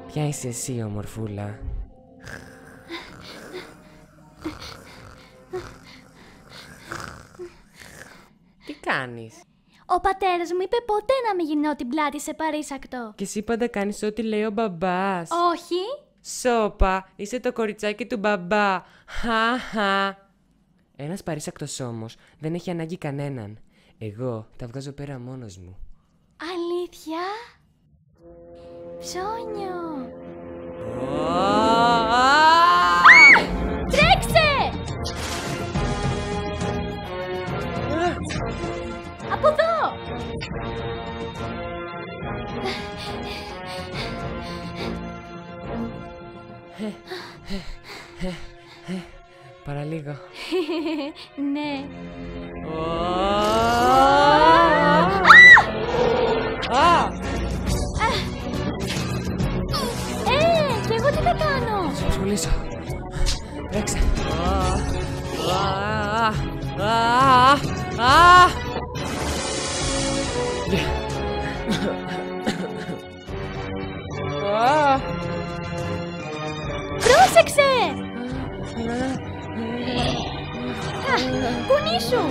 Ποια είσαι εσύ, ομορφούλα? Τι κάνεις? Ο πατέρας μου είπε ποτέ να μην γυρνώ την πλάτη σε παρήσακτο. Και εσύ πάντα κάνεις ό,τι λέει ο μπαμπάς. Όχι. Σόπα, είσαι το κοριτσάκι του μπαμπά. Χαχα. Ένας παρήσακτος όμως δεν έχει ανάγκη κανέναν. Εγώ τα βγάζω πέρα μόνος μου. Αλήθεια? Ψώνιο. Τρέξε! Από εδώ! Παραλίγο. Ναι. Κι εγώ τι θα κάνω? Θα σου ασχολήσω. Τρέξε. Πρόσεξε! Κουνήσου!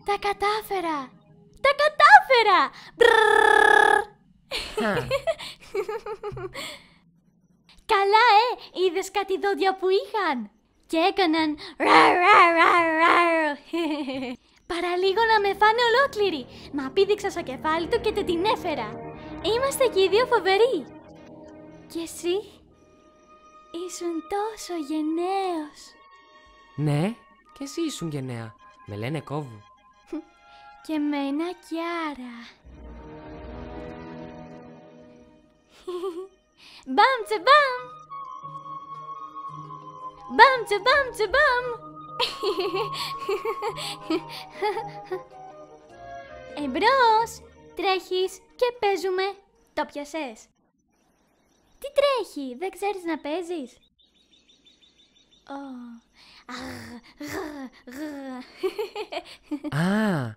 Τα κατάφερα! Τα κατάφερα! Καλά, είδες κάτι δόντια που είχαν? Και έκαναν παραλίγο να με φάνε ολόκληρη. Μα πήδηξα στο κεφάλι του και την έφερα. Είμαστε και οι δύο φοβεροί. Και εσύ ήσουν τόσο γενναίος. Ναι, και εσύ ήσουν γενναία. Με λένε Κόβου. Και μένα Κιάρα. Μπαμ τσε μπαμ. Μπαμ τσε μπαμ τσε μπαμ. Εμπρός. Τρέχεις και παίζουμε. Το πιασες? Τι τρέχει, δεν ξέρεις να παίζεις? Α,